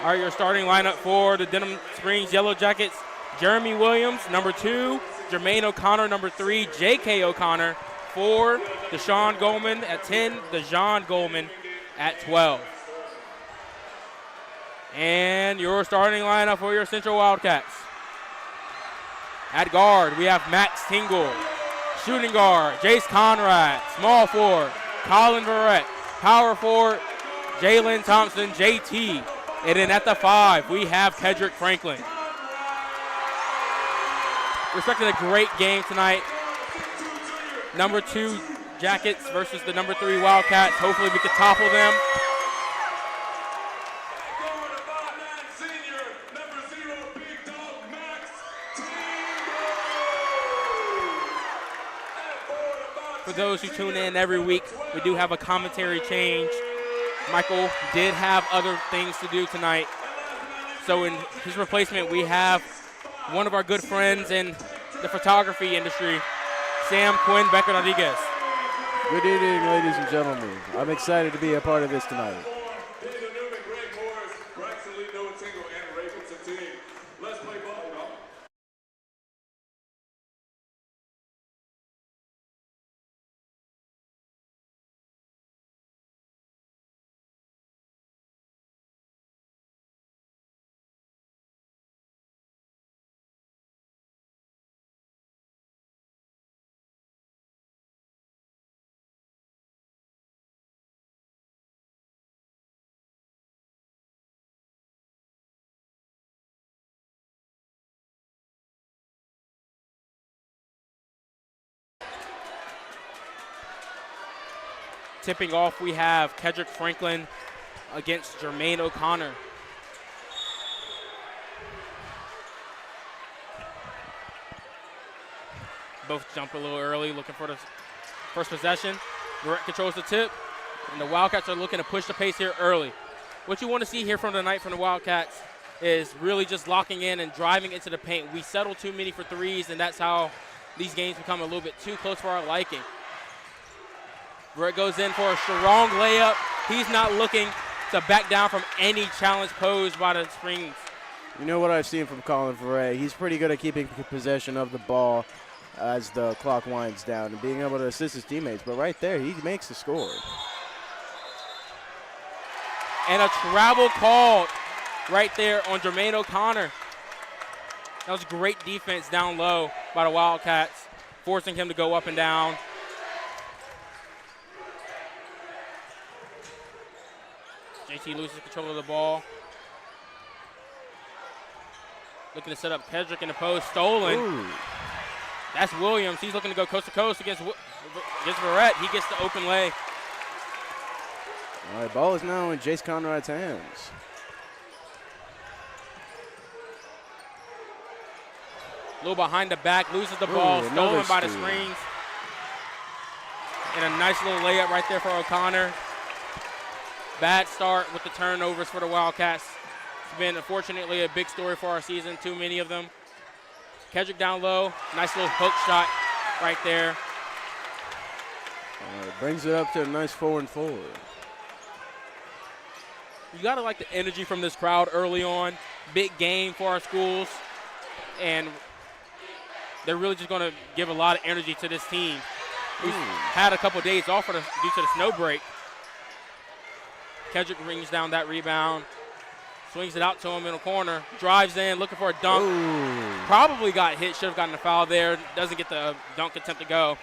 All right, your starting lineup for the Denham Springs Yellow Jackets: Jeremy Williams, number 2, Jermaine O'Connor, number 3, J.K. O'Connor, 4, Deshaun Goldman at 10, Dejan Goldman at 12. And your starting lineup for your Central Wildcats. At guard, we have Max Tingle. Shooting guard, Jace Conrad. Small forward, Colin Verrett. Power forward, Jalen Thompson, JT. And then at the 5, we have Kedrick Franklin. We're expecting a great game tonight. Number 2 Jackets versus the number 3 Wildcats. Hopefully we can topple them. For those who tune in every week, we do have a commentary change. Michael did have other things to do tonight. So in his replacement, we have one of our good friends in the photography industry, Sam Quinn Becker-Rodriguez. Good evening, ladies and gentlemen. I'm excited to be a part of this tonight. Tipping off, we have Kedrick Franklin against Jermaine O'Connor. Both jump a little early, looking for the first possession. Barrett controls the tip, and the Wildcats are looking to push the pace here early. What you want to see here from tonight from the Wildcats is really just locking in and driving into the paint. We settle too many for threes, and that's how these games become a little bit too close for our liking. Brett goes in for a strong layup. He's not looking to back down from any challenge posed by the Springs. You know what I've seen from Colin Verrett? He's pretty good at keeping possession of the ball as the clock winds down and being able to assist his teammates. But right there, he makes the score. And a travel called right there on Jermaine O'Connor. That was great defense down low by the Wildcats, forcing him to go up and down. JT loses control of the ball. Looking to set up Kedrick in the post. Stolen. Ooh. That's Williams. He's looking to go coast to coast against Verrett. He gets the open lay. All right, ball is now in Jace Conrad's hands. A little behind the back. Loses the ball. Stolen by the Springs. And a nice little layup right there for O'Connor. Bad start with the turnovers for the Wildcats. It's been, unfortunately, a big story for our season. Too many of them. Kedrick down low. Nice little hook shot right there. Brings it up to a nice 4-and-4. You got to like the energy from this crowd early on. Big game for our schools. And they're really just going to give a lot of energy to this team. We've had a couple of days off due to the snow break. Kedrick brings down that rebound. Swings it out to him in the corner. Drives in, looking for a dunk. Ooh. Probably got hit, should have gotten a foul there. Doesn't get the dunk attempt to go.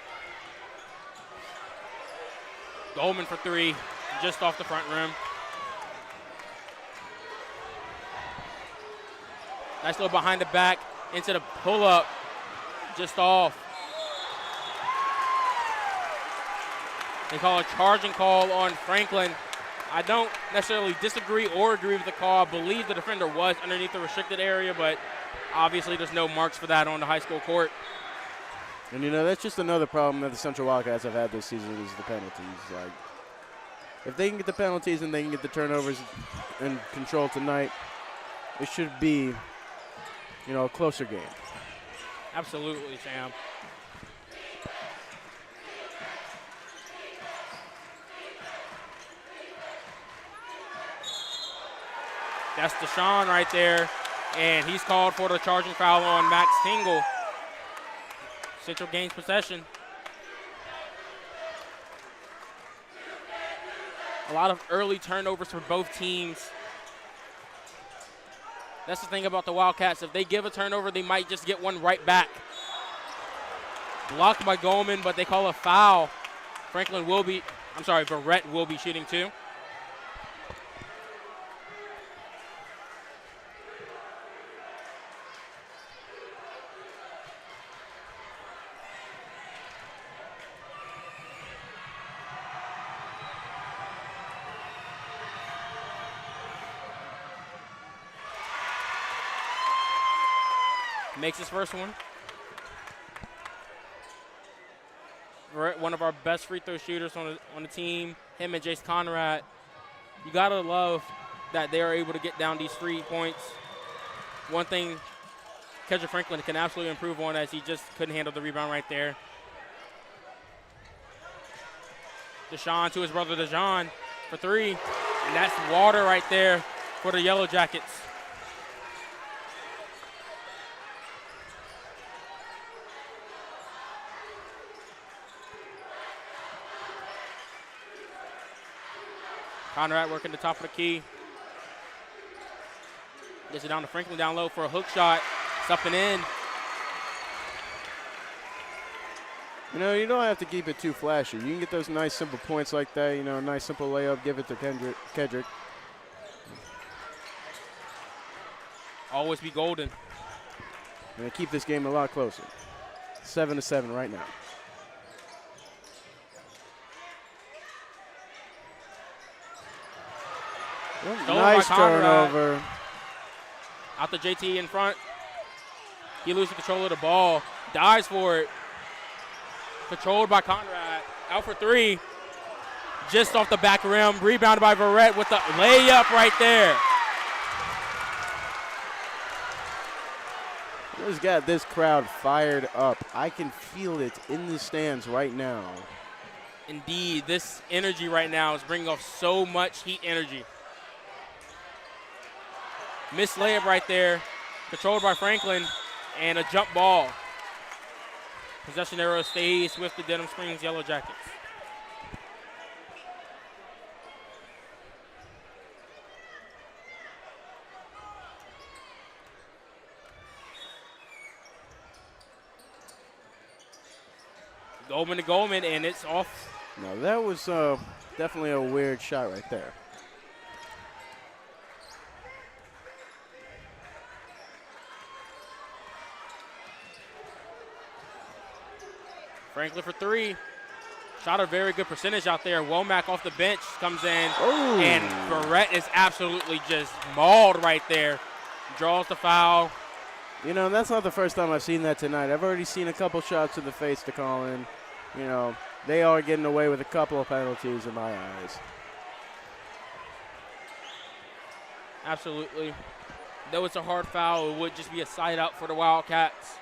Goldman for 3, just off the front rim. Nice little behind the back into the pull-up, just off. They call a charging call on Franklin. I don't necessarily disagree or agree with the call. I believe the defender was underneath the restricted area, but obviously there's no marks for that on the high school court. And, you know, that's just another problem that the Central Wildcats have had this season is the penalties. Like, if they can get the penalties and they can get the turnovers in control tonight, it should be, you know, a closer game. Absolutely, Sam. That's Deshaun right there. And he's called for the charging foul on Max Tingle. Central gains possession. A lot of early turnovers for both teams. That's the thing about the Wildcats. If they give a turnover, they might just get one right back. Blocked by Goldman, but they call a foul. Verrett will be shooting too. Makes his first one. Verrett, one of our best free throw shooters on the team. Him and Jace Conrad. You gotta love that they are able to get down these free points. One thing Kendrick Franklin can absolutely improve on, as he just couldn't handle the rebound right there. Deshaun to his brother Dejan for three. And that's water right there for the Yellow Jackets. Conrad working the top of the key. Gets it down to Franklin down low for a hook shot. It's up and in. You know, you don't have to keep it too flashy. You can get those nice, simple points like that. You know, a nice, simple layup. Give it to Kendrick. Always be golden. Going to keep this game a lot closer. 7-7 right now. Nice turnover. Out the JT in front. He loses control of the ball. Dives for it. Controlled by Conrad. Out for three. Just off the back rim. Rebounded by Verrett with the layup right there. This got this crowd fired up. I can feel it in the stands right now. Indeed, this energy right now is bringing off so much Heat energy. Missed layup right there, controlled by Franklin, and a jump ball. Possession arrow stays with the Denham Springs Yellow Jackets. Goldman to Goldman, and it's off. No, that was definitely a weird shot right there. Franklin for three. Shot a very good percentage out there. Womack off the bench comes in, Ooh. And Verrett is absolutely just mauled right there. Draws the foul. You know, that's not the first time I've seen that tonight. I've already seen a couple shots to the face to call in. You know, they are getting away with a couple of penalties in my eyes. Absolutely. Though it's a hard foul, it would just be a side out for the Wildcats.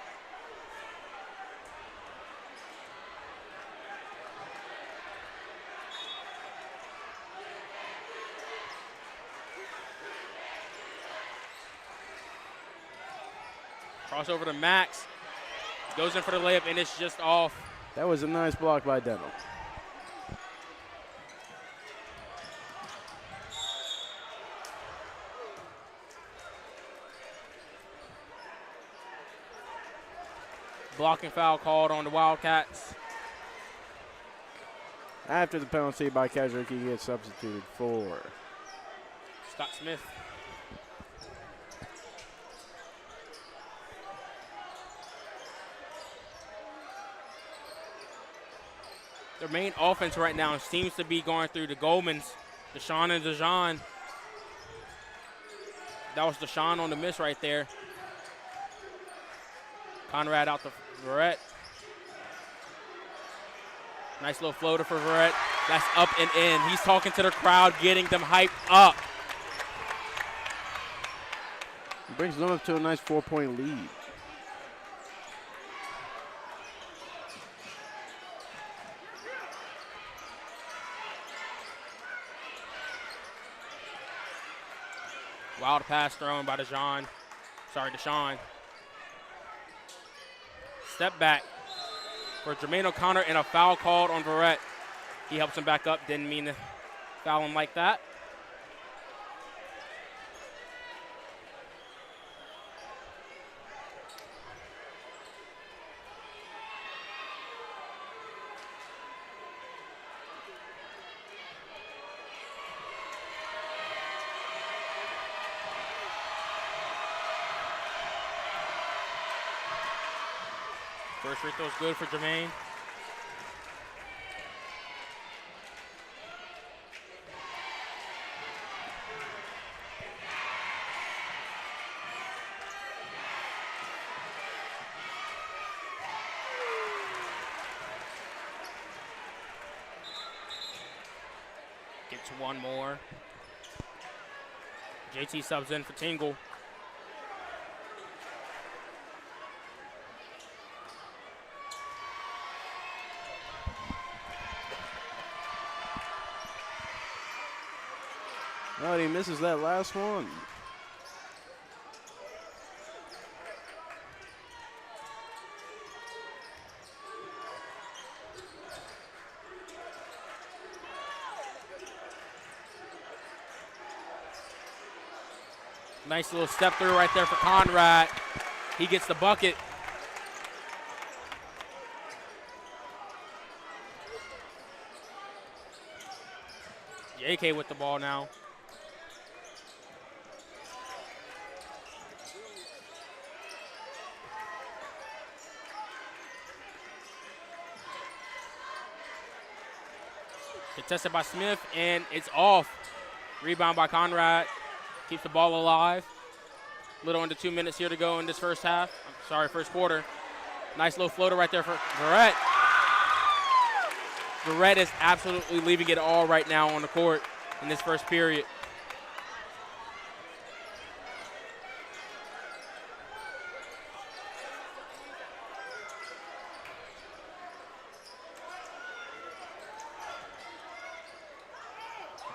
Crossover to Max. Goes in for the layup, and it's just off. That was a nice block by Denham. Blocking foul called on the Wildcats. After the penalty by Keswick, he gets substituted for Scott Smith. Their main offense right now seems to be going through the Goldmans, Deshaun and Dejan. That was Deshaun on the miss right there. Conrad out to Verrett. Nice little floater for Verrett. That's up and in. He's talking to the crowd, getting them hyped up. He brings them up to a nice 4-point lead. Wild pass thrown by Deshaun. Step back for Jermaine O'Connor and a foul called on Verrett. He helps him back up. Didn't mean to foul him like that. First free throw is good for Jermaine. Gets one more. JT subs in for Tingle. Oh, he misses that last one. Nice little step through right there for Conrad. He gets the bucket. JK with the ball now. Contested by Smith, and it's off. Rebound by Conrad. Keeps the ball alive. A little under 2 minutes here to go in this first quarter. Nice little floater right there for Verrett. Verrett is absolutely leaving it all right now on the court in this first period.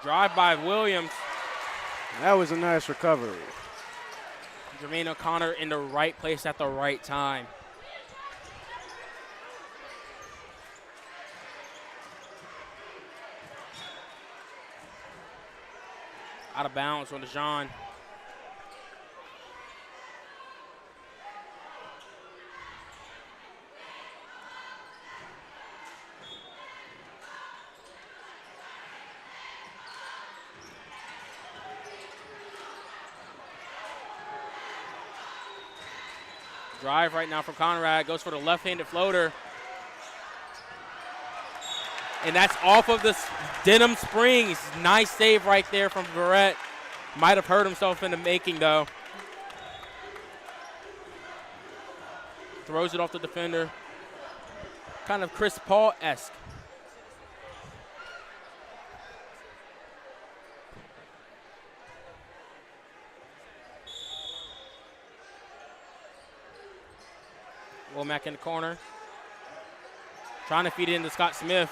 Drive by Williams. That was a nice recovery. Jermaine O'Connor in the right place at the right time. Out of bounds on Deshaun. Drive right now from Conrad. Goes for the left-handed floater. And that's off of the Denham Springs. Nice save right there from Verrett. Might have hurt himself in the making, though. Throws it off the defender. Kind of Chris Paul-esque. Womack in the corner. Trying to feed it into Scott Smith.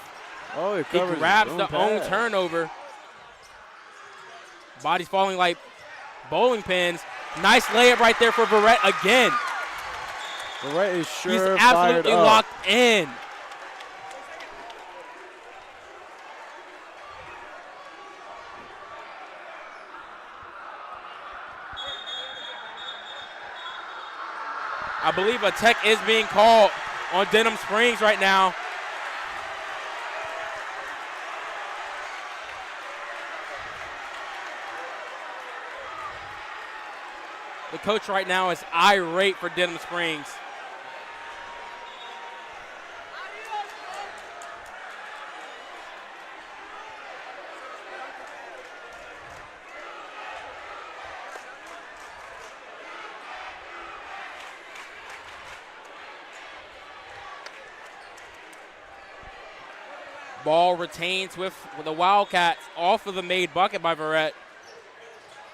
Oh, he grabs the own turnover. Body's falling like bowling pins. Nice layup right there for Verrett again. Verrett is sure He's absolutely locked in. I believe a tech is being called on Denham Springs right now. The coach right now is irate for Denham Springs. Ball retains with the Wildcats off of the made bucket by Verrett.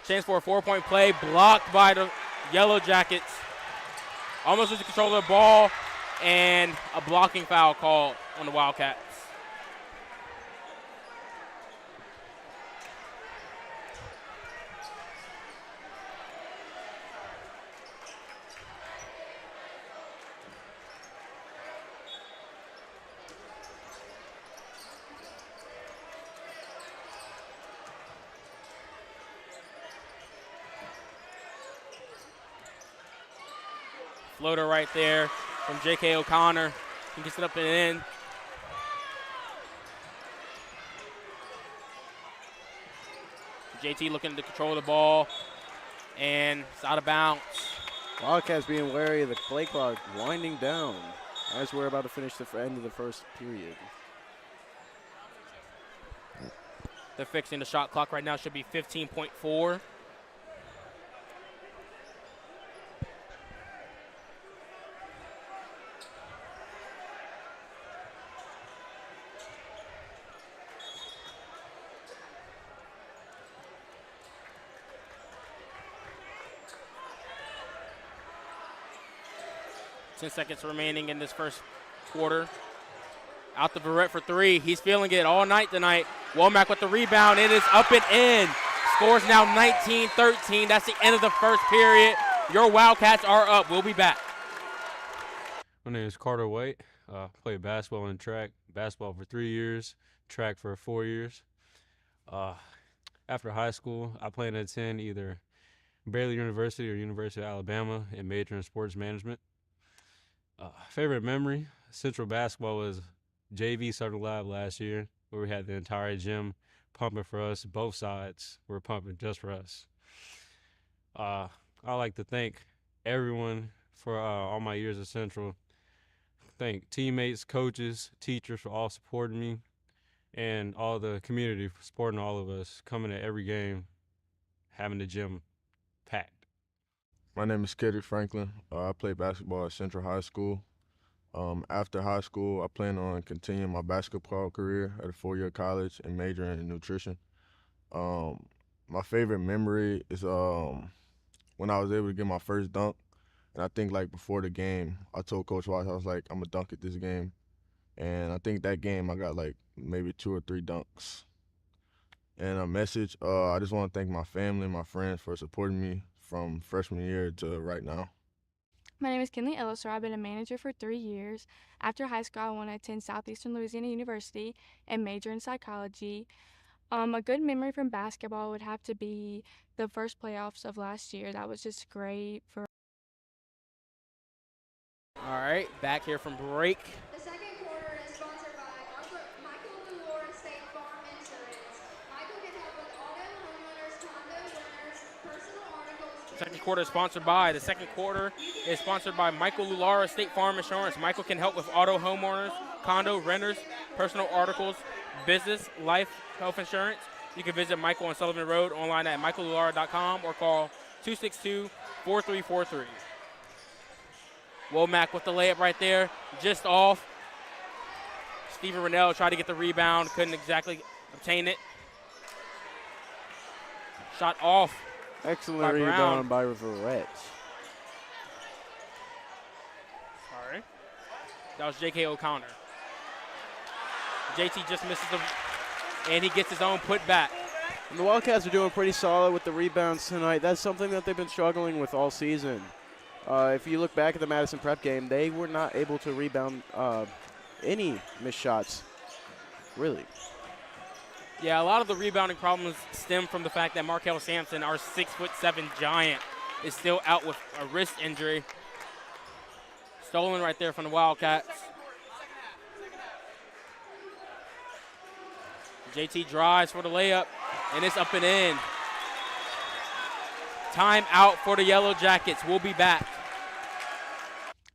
Chance for a 4-point play, blocked by the Yellow Jackets. Almost losing control of the ball, and a blocking foul called on the Wildcats. Floater right there from J.K. O'Connor. He gets it up and in. JT looking to control the ball, and it's out of bounds. Wildcats being wary of the play clock winding down as we're about to finish the end of the first period. They're fixing the shot clock right now. Should be 15.4. 10 seconds remaining in this first quarter. Out to Barrett for three. He's feeling it all night tonight. Womack with the rebound, and it's up and in. Scores now 19-13. That's the end of the first period. Your Wildcats are up. We'll be back. My name is Carter White. Played basketball and track. Basketball for 3 years, track for 4 years. After high school, I plan to attend either Baylor University or University of Alabama and major in sports management. Favorite memory, Central basketball was JV Southern Live last year, where we had the entire gym pumping for us. Both sides were pumping just for us. I like to thank everyone for all my years at Central. Thank teammates, coaches, teachers for all supporting me, and all the community for supporting all of us, coming to every game, having the gym packed. My name is Kedrick Franklin. I play basketball at Central High School. After high school, I plan on continuing my basketball career at a 4-year college and majoring in nutrition. My favorite memory is when I was able to get my first dunk. And I think, like, before the game, I told Coach Watts, I was like, I'm going to dunk at this game. And I think that game I got, like, maybe 2 or 3 dunks. And a message, I just want to thank my family and my friends for supporting me from freshman year to right now. My name is Kinley Ellis. I've been a manager for 3 years. After high school, I want to attend Southeastern Louisiana University and major in psychology. A good memory from basketball would have to be the first playoffs of last year. That was just great for. All right, back here from break. The second quarter is sponsored by Michael Lulora State Farm Insurance. Michael can help with auto, homeowners, condo, renters, personal articles. Second quarter is sponsored by. The second quarter is sponsored by Michael Lulara State Farm Insurance. Michael can help with auto, homeowners, condo, renters, personal articles, business, life, health insurance. You can visit Michael on Sullivan Road online at michaellulara.com or call 262-4343. Womack with the layup right there, just off. Steven Rennell tried to get the rebound, couldn't exactly obtain it. Shot off. Excellent rebound by Barrett. Sorry. That was J.K. O'Connor. JT just misses and he gets his own putback. And the Wildcats are doing pretty solid with the rebounds tonight. That's something that they've been struggling with all season. If you look back at the Madison Prep game, they were not able to rebound any missed shots, really. Yeah, a lot of the rebounding problems stem from the fact that Markel Sampson, our 6'7" giant, is still out with a wrist injury. Stolen right there from the Wildcats. JT drives for the layup, and it's up and in. Time out for the Yellow Jackets. We'll be back.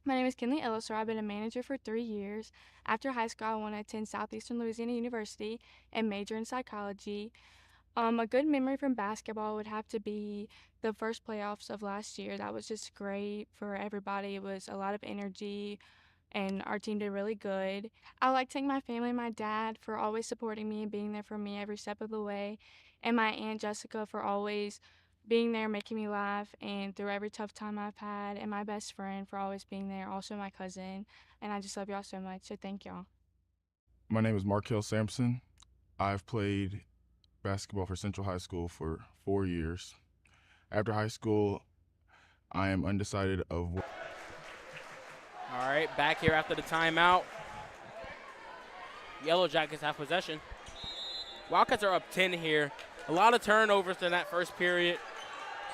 My name is Kinley Ellis. I've been a manager for 3 years. After high school, I want to attend Southeastern Louisiana University and major in psychology. A good memory from basketball would have to be the first playoffs of last year. That was just great for everybody. It was a lot of energy, and our team did really good. I like to thank my family, my dad, for always supporting me and being there for me every step of the way, and my Aunt Jessica for always being there, making me laugh, and through every tough time I've had, and my best friend for always being there, also my cousin, and I just love y'all so much, so thank y'all. My name is Markel Sampson. I've played basketball for Central High School for 4 years. After high school, I am undecided of what. All right, back here after the timeout. Yellow Jackets have possession. Wildcats are up 10 here. A lot of turnovers in that first period,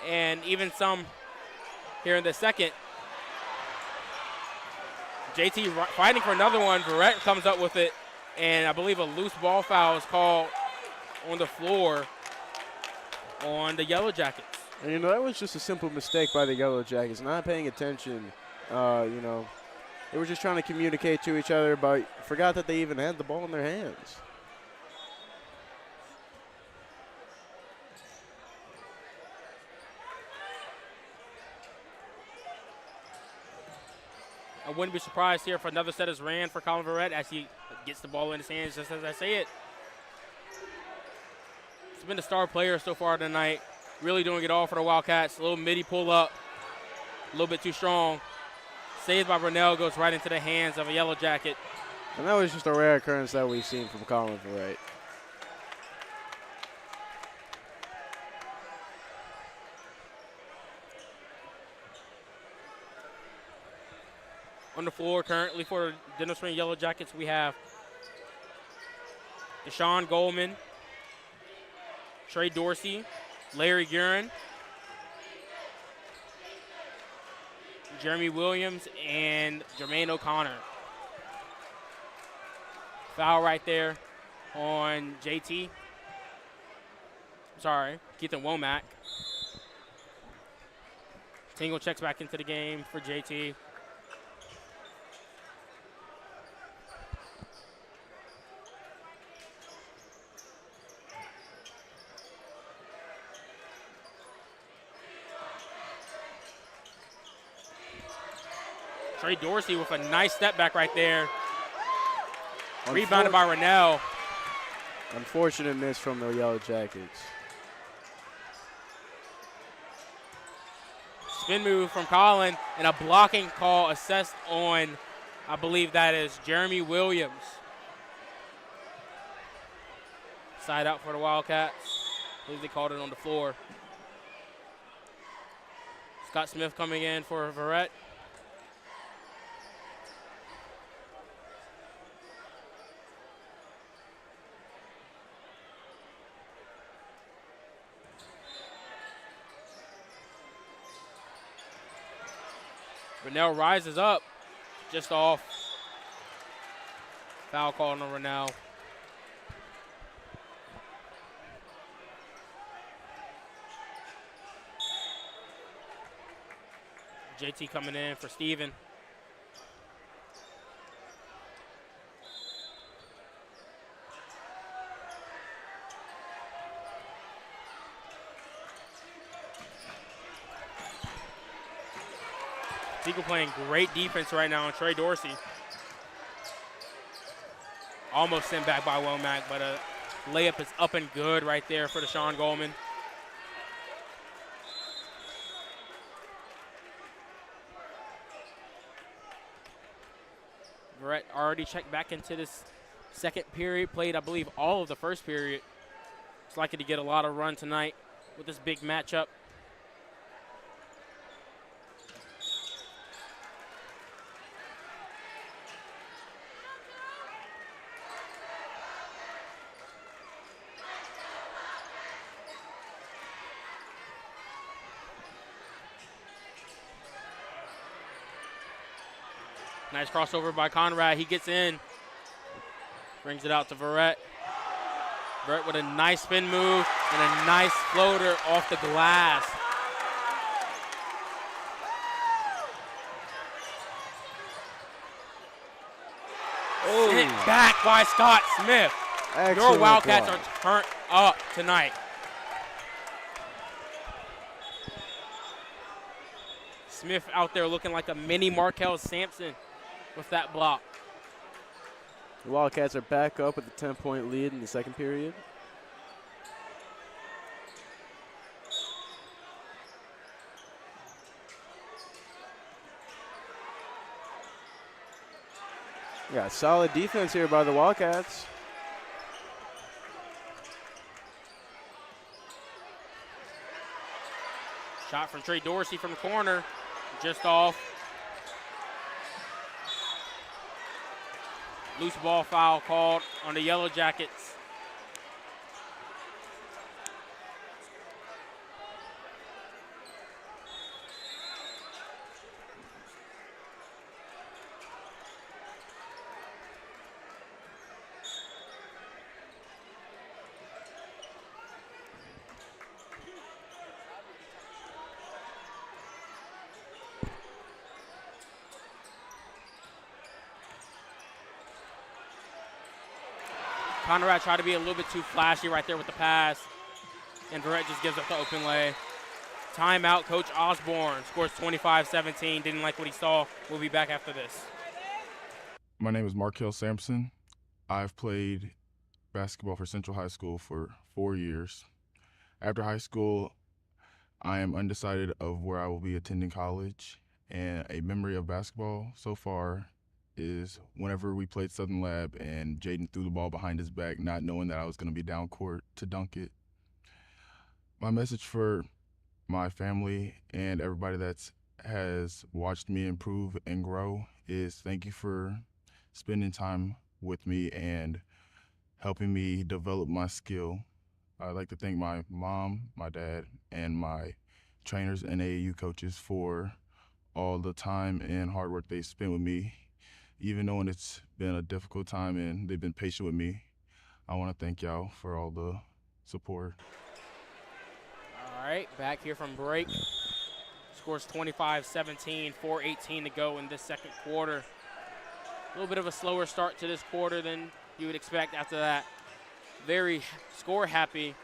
and even some here in the second. JT fighting for another one. Verrett comes up with it, and I believe a loose ball foul is called on the floor on the Yellow Jackets. And, you know, that was just a simple mistake by the Yellow Jackets, not paying attention. You know, they were just trying to communicate to each other, but forgot that they even had the ball in their hands. I wouldn't be surprised here if another set is ran for Colin Verrett as he gets the ball in his hands, just as I say it. He's been the star player so far tonight, really doing it all for the Wildcats. A little midi pull up, a little bit too strong. Saved by Brunell, goes right into the hands of a Yellow Jacket. And that was just a rare occurrence that we've seen from Colin Verrett. On the floor currently for Denham Spring Yellow Jackets, we have Deshaun Goldman, Trey Dorsey, Larry Guerin, Jeremy Williams, and Jermaine O'Connor. Foul right there on JT. Sorry, Keithan Womack. Tingle checks back into the game for JT. Trey Dorsey with a nice step back right there. Rebounded by Rennell. Unfortunate miss from the Yellow Jackets. Spin move from Colin and a blocking call assessed on, I believe that is Jeremy Williams. Side out for the Wildcats. I believe they called it on the floor. Scott Smith coming in for Verrett. Rennell rises up, just off. Foul call on Rennell. JT coming in for Steven. Seagull playing great defense right now on Trey Dorsey. Almost sent back by Womack, but a layup is up and good right there for Deshaun Goldman. Verrett already checked back into this second period, played, I believe, all of the first period. It's likely to get a lot of run tonight with this big matchup. Nice crossover by Conrad. He gets in, brings it out to Verrett. Verrett with a nice spin move and a nice floater off the glass. Sent back by Scott Smith. Excellent Your Wildcats block. are turned up tonight. Smith out there looking like a mini Markel Sampson with that block. The Wildcats are back up with a 10-point lead in the second period. Yeah, solid defense here by the Wildcats. Shot from Trey Dorsey from the corner, just off. Loose ball foul called on the Yellow Jackets. Conrad tried to be a little bit too flashy right there with the pass, and Verrett just gives up the open lay. Timeout, Coach Osborne scores 25-17. Didn't like what he saw. We'll be back after this. My name is Markel Sampson. I've played basketball for Central High School for 4 years. After high school, I am undecided of where I will be attending college, and a memory of basketball so far is whenever we played Southern Lab and Jaden threw the ball behind his back, not knowing that I was going to be down court to dunk it. My message for my family and everybody that has watched me improve and grow is thank you for spending time with me and helping me develop my skill. I'd like to thank my mom, my dad, and my trainers and AAU coaches for all the time and hard work they spent with me. Even knowing it's been a difficult time and they've been patient with me, I want to thank y'all for all the support. All right, back here from break. Scores 25-17, 4:18 to go in this second quarter. A little bit of a slower start to this quarter than you would expect after that very score-happy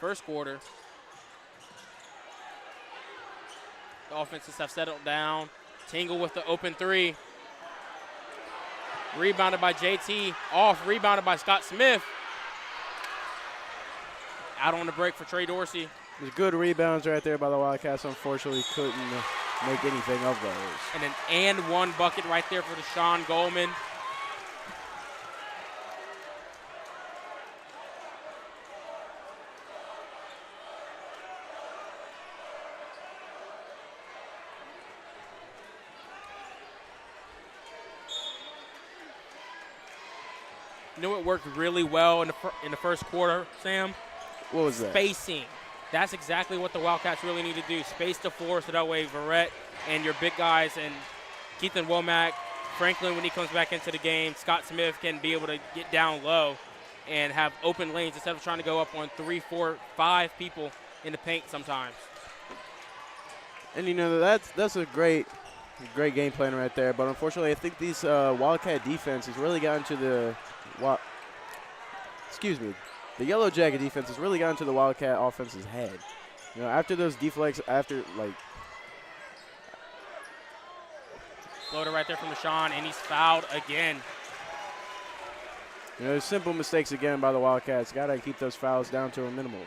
first quarter. The offenses have settled down. Tingle with the open three. Rebounded by JT. Off, rebounded by Scott Smith. Out on the break for Trey Dorsey. There's good rebounds right there by the Wildcats. Unfortunately, couldn't make anything of those. And an and-one bucket right there for Deshaun Goldman. You know what worked really well in the first quarter, Sam? What was that? Spacing. That's exactly what the Wildcats really need to do. Space the floor so that way Verrett and your big guys and Keithan Womack, Franklin when he comes back into the game, Scott Smith can be able to get down low and have open lanes instead of trying to go up on 3, 4, 5 people in the paint sometimes. And you know that's a great game plan right there. But unfortunately, I think these Wildcat defense has really gotten to the the Yellow Jacket defense has really gotten to the Wildcat offense's head. You know, after those deflects, Floater right there from Deshaun, and he's fouled again. You know, simple mistakes again by the Wildcats. Got to keep those fouls down to a minimum.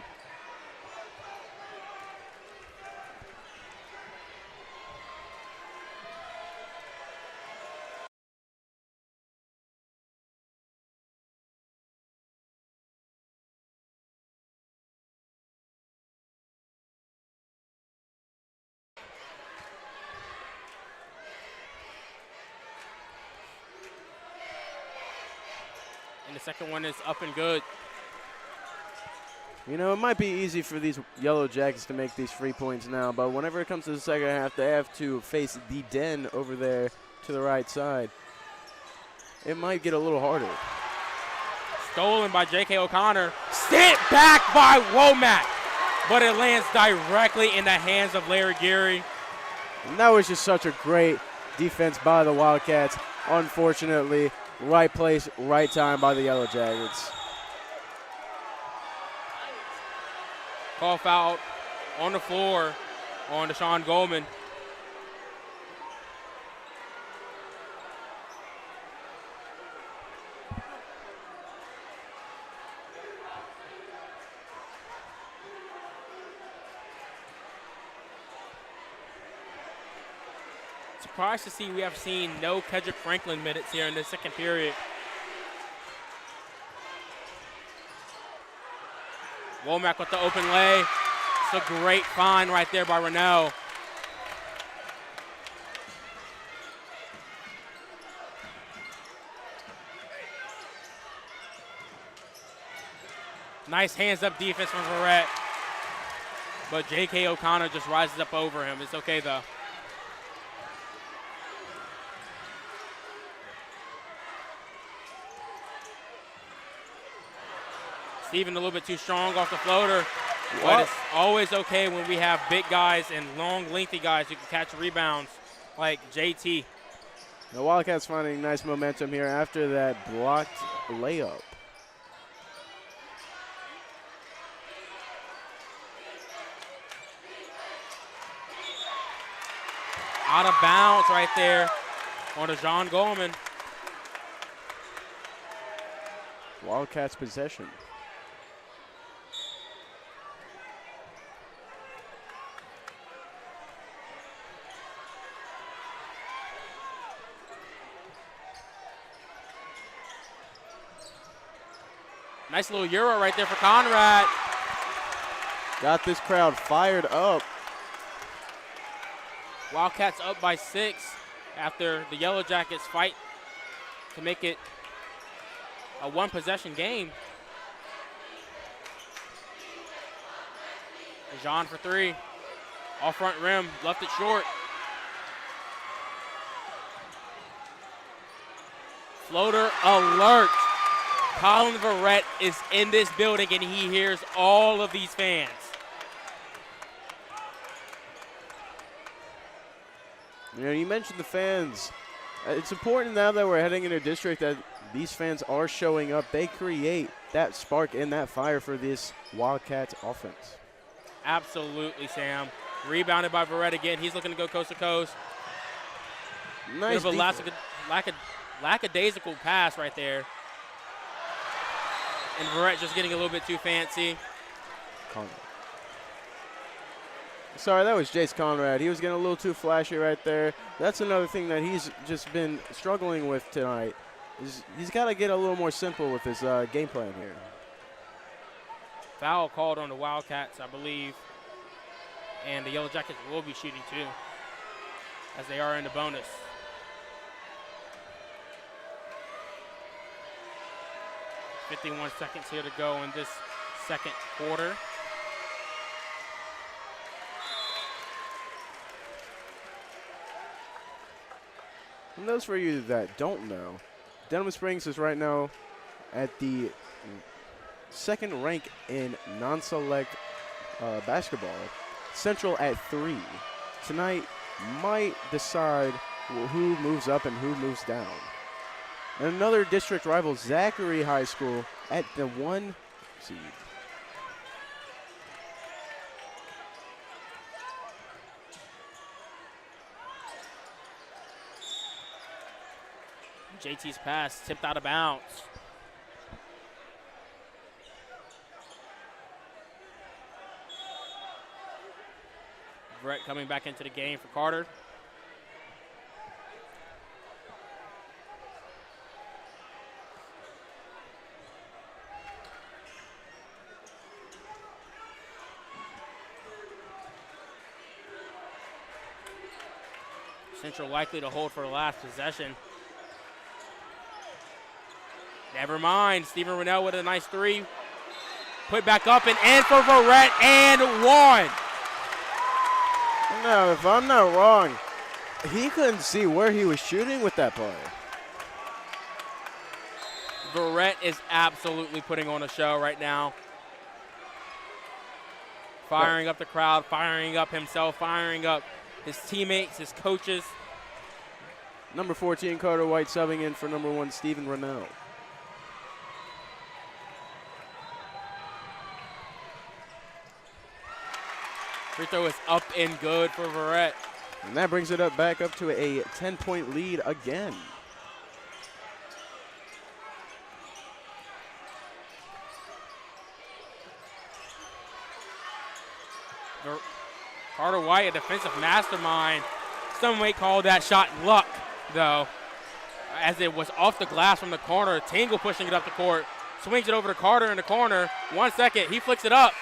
And the second one is up and good. You know, it might be easy for these Yellow Jackets to make these free points now, but whenever it comes to the second half, they have to face the Den over there to the right side. It might get a little harder. Stolen by J.K. O'Connor. Sent back by Womack, but it lands directly in the hands of Larry Geary. And that was just such a great defense by the Wildcats. Unfortunately, right place, right time by the Yellow Jackets. Call foul on the floor on Deshaun Goldman. Surprised to see we have seen no Kedrick Franklin minutes here in the second period. Womack with the open lay. It's a great find right there by Rennell. Nice hands-up defense from Verrett. But J.K. O'Connor just rises up over him. It's okay, though. Steven a little bit too strong off the floater. But it's always okay when we have big guys and long, lengthy guys who can catch rebounds like JT. The Wildcats finding nice momentum here after that blocked layup. Out of bounds right there on to John Goldman. Wildcats possession. Nice little Euro right there for Conrad. Got this crowd fired up. Wildcats up by 6 after the Yellow Jackets fight to make it a one-possession game. Jean for 3. Off front rim, left it short. Floater alert. Colin Verrett is in this building and he hears all of these fans. You know, you mentioned the fans. It's important now that we're heading into district that these fans are showing up. They create that spark and that fire for this Wildcats offense. Absolutely, Sam. Rebounded by Verrett again. He's looking to go coast to coast. Nice Bit of a lackadaisical pass right there. And Verrett just getting a little bit too fancy. Sorry, that was Jace Conrad. He was getting a little too flashy right there. That's another thing that he's just been struggling with tonight. He's got to get a little more simple with his game plan here. Foul called on the Wildcats, I believe. And the Yellow Jackets will be shooting too, as they are in the bonus. .51 seconds here to go in this second quarter. And those for you that don't know, Denham Springs is right now at the second rank in non-select basketball. Central at 3. Tonight might decide who moves up and who moves down. And another district rival, Zachary High School, at the 1 seed. JT's pass tipped out of bounds. Brett coming back into the game for Carter. Central likely to hold for the last possession. Never mind. Stephen Rennell with a nice 3. Put back up and in for Verrett and 1. No, if I'm not wrong, he couldn't see where he was shooting with that play. Verrett is absolutely putting on a show right now. Firing up the crowd, firing up himself, firing up his teammates, his coaches. Number 14, Carter White, subbing in for number 1, Stephen Rennell. Free throw is up and good for Verrett. And that brings it up back up to a 10-point lead again. Carter White, a defensive mastermind. Some might call that shot luck, though, as it was off the glass from the corner. Tingle pushing it up the court. Swings it over to Carter in the corner. 1 second, he flicks it up,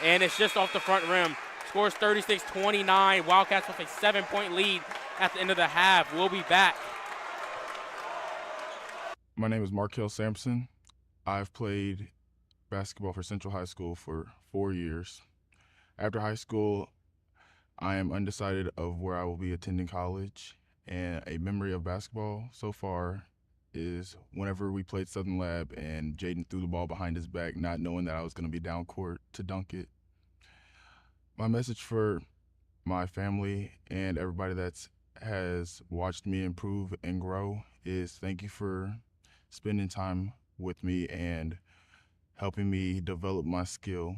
and it's just off the front rim. Scores 36-29. Wildcats with a 7-point lead at the end of the half. We'll be back. My name is Markel Sampson. I've played basketball for Central High School for 4 years. After high school, I am undecided of where I will be attending college, and a memory of basketball so far is whenever we played Southern Lab and Jaden threw the ball behind his back, not knowing that I was going to be down court to dunk it. My message for my family and everybody that has watched me improve and grow is thank you for spending time with me and helping me develop my skill.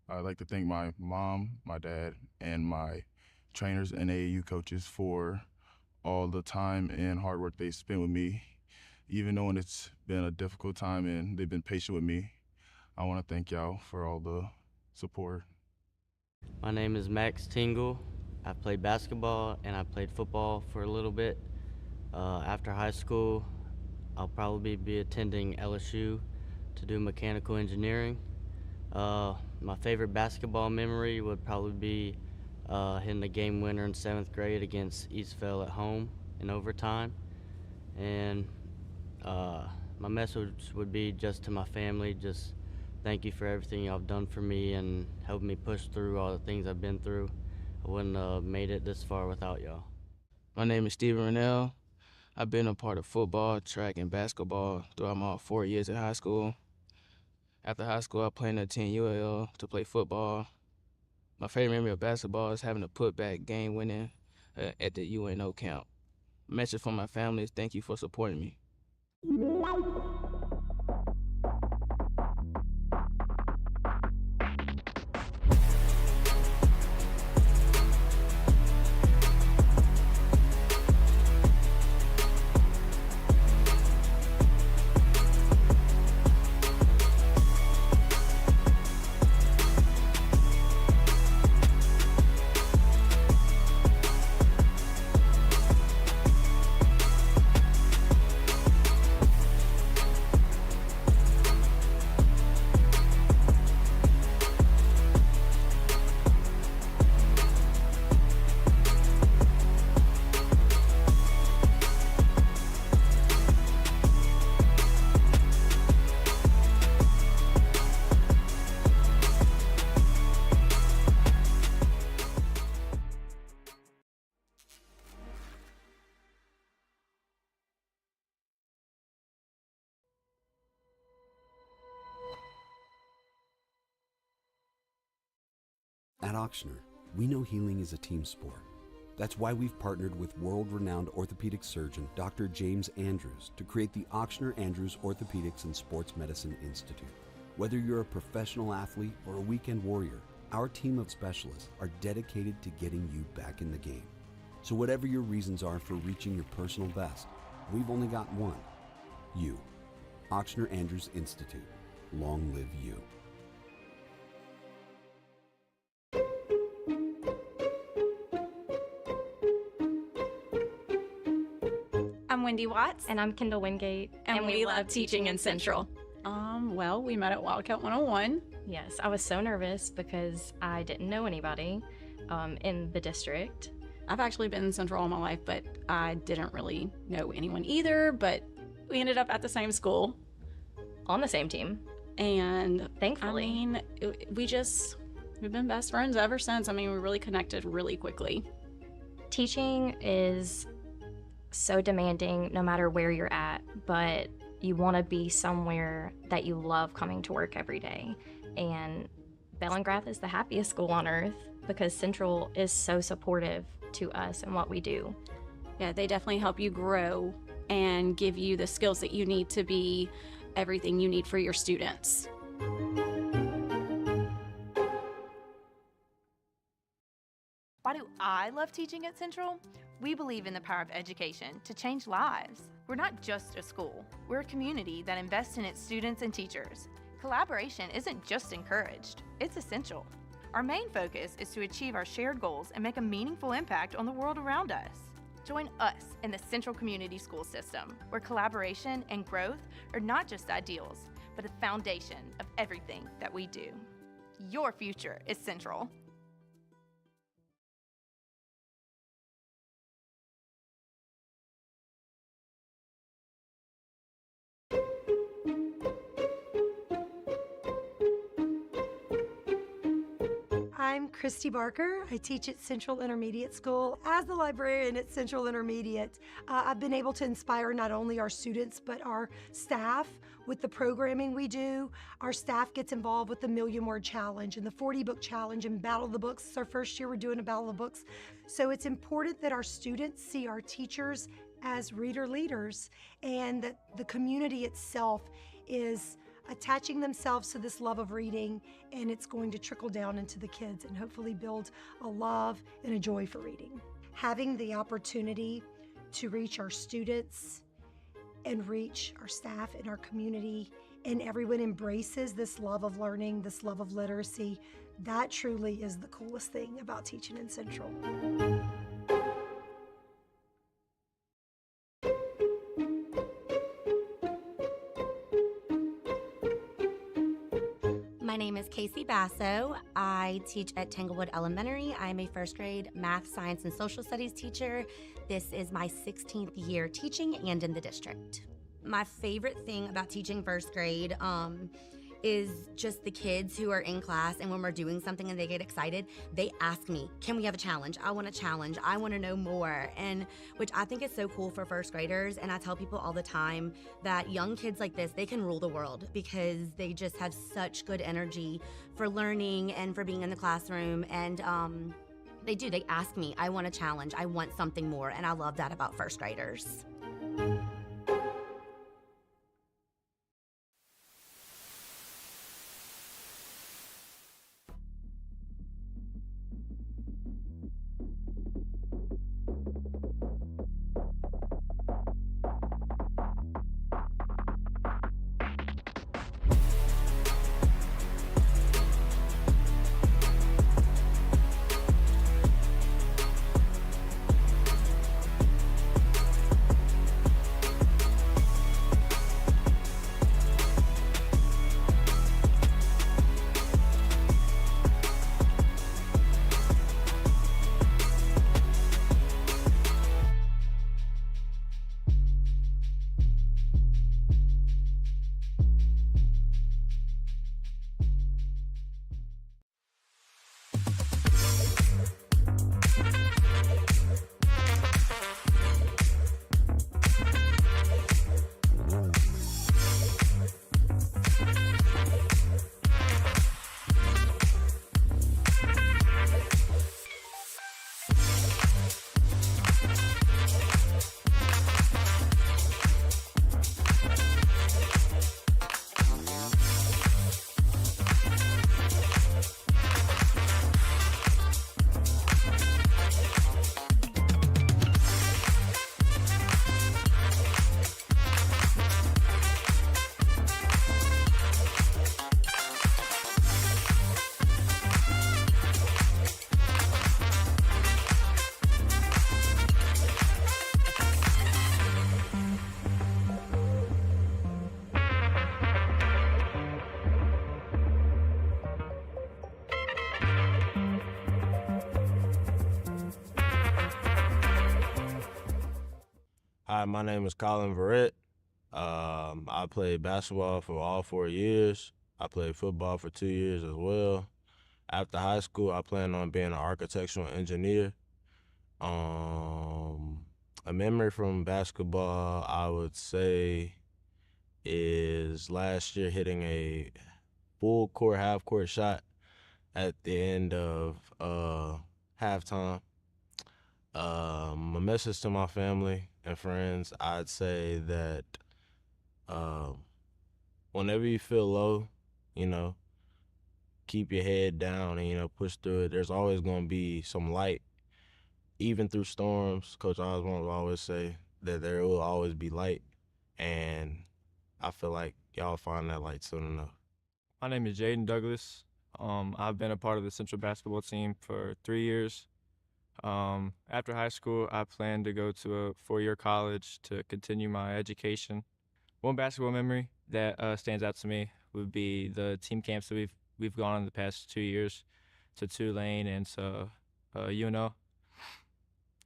I'd like to thank my mom, my dad, and my trainers and AAU coaches for all the time and hard work they spent with me, even though it's been a difficult time and they've been patient with me. I want to thank y'all for all the support. My name is Max Tingle. I played basketball and I played football for a little bit. After high school, I'll probably be attending LSU to do mechanical engineering. My favorite basketball memory would probably be hitting the game winner in 7th grade against Eastvale at home in overtime. And my message would be just to my family, just thank you for everything y'all have done for me and helped me push through all the things I've been through. I wouldn't have made it this far without y'all. My name is Steven Rennell. I've been a part of football, track, and basketball throughout my 4 years in high school. After high school, I plan to attend UAL to play football. My favorite memory of basketball is having a putback game winning at the UNO camp. Message from my family is thank you for supporting me. At Ochsner, we know healing is a team sport. That's why we've partnered with world-renowned orthopedic surgeon Dr. James Andrews to create the Ochsner Andrews Orthopedics and Sports Medicine Institute. Whether you're a professional athlete or a weekend warrior, our team of specialists are dedicated to getting you back in the game. So whatever your reasons are for reaching your personal best, we've only got one: you. Ochsner Andrews Institute. Long live you. I'm Wendy Watts. And I'm Kendall Wingate. And we love teaching in Central. Well, we met at Wildcat 101. Yes, I was so nervous because I didn't know anybody in the district. I've actually been in Central all my life, but I didn't really know anyone either, but we ended up at the same school. On the same team. And thankfully. I mean, we've been best friends ever since. I mean, we really connected really quickly. Teaching is so demanding no matter where you're at, but you want to be somewhere that you love coming to work every day. And Bellingrath is the happiest school on earth because Central is so supportive to us and what we do. Yeah, they definitely help you grow and give you the skills that you need to be everything you need for your students. Why do I love teaching at Central? We believe in the power of education to change lives. We're not just a school. We're a community that invests in its students and teachers. Collaboration isn't just encouraged, it's essential. Our main focus is to achieve our shared goals and make a meaningful impact on the world around us. Join us in the Central Community School System, where collaboration and growth are not just ideals, but the foundation of everything that we do. Your future is Central. I'm Christy Barker. I teach at Central Intermediate School. As the librarian at Central Intermediate, I've been able to inspire not only our students, but our staff with the programming we do. Our staff gets involved with the Million Word Challenge and the 40 Book Challenge and Battle of the Books. It's our first year we're doing a Battle of the Books. So it's important that our students see our teachers as reader leaders and that the community itself is attaching themselves to this love of reading, and it's going to trickle down into the kids and hopefully build a love and a joy for reading. Having the opportunity to reach our students and reach our staff and our community, and everyone embraces this love of learning, this love of literacy. That truly is the coolest thing about teaching in Central. My name is Casey Basso. I teach at Tanglewood Elementary. I'm a first grade math, science, and social studies teacher. This is my 16th year teaching and in the district. My favorite thing about teaching first grade is just the kids who are in class, and when we're doing something and they get excited, they ask me, can we have a challenge? I want a challenge. I want to know more. And which I think is so cool for first graders. And I tell people all the time that young kids like this, they can rule the world because they just have such good energy for learning and for being in the classroom. And they ask me, I want a challenge. I want something more. And I love that about first graders. Hi, my name is Colin Verrett. I played basketball for all 4 years. I played football for 2 years as well. After high school, I plan on being an architectural engineer. A memory from basketball, I would say, is last year hitting a full court, half court shot at the end of halftime. A message to my family and friends, I'd say that whenever you feel low, keep your head down and, push through it. There's always going to be some light. Even through storms, Coach Osborne will always say that there will always be light. And I feel like y'all find that light soon enough. My name is Jaden Douglas. I've been a part of the Central basketball team for 3 years. After high school, I plan to go to a 4-year college to continue my education. One basketball memory that stands out to me would be the team camps that we've gone on the past 2 years to Tulane and to UNO.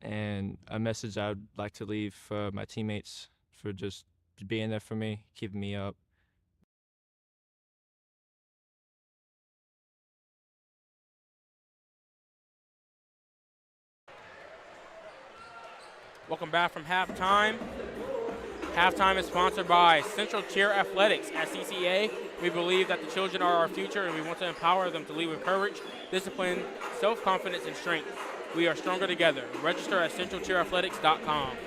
And a message I would like to leave for my teammates for just being there for me, keeping me up. Welcome back from halftime. Halftime is sponsored by Central Cheer Athletics. At CCA, we believe that the children are our future, and we want to empower them to lead with courage, discipline, self-confidence, and strength. We are stronger together. Register at centralcheerathletics.com.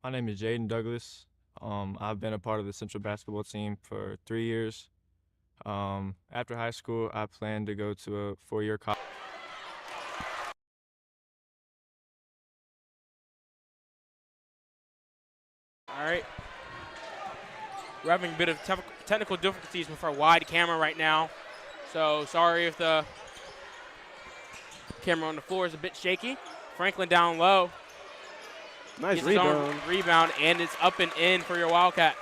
My name is Jaden Douglas. I've been a part of the Central basketball team for 3 years. After high school, I plan to go to a 4-year college. All right. We're having a bit of technical difficulties with our wide camera right now. So sorry if the camera on the floor is a bit shaky. Franklin down low. Nice Gets his own rebound. rebound, and it's up and in for your Wildcats.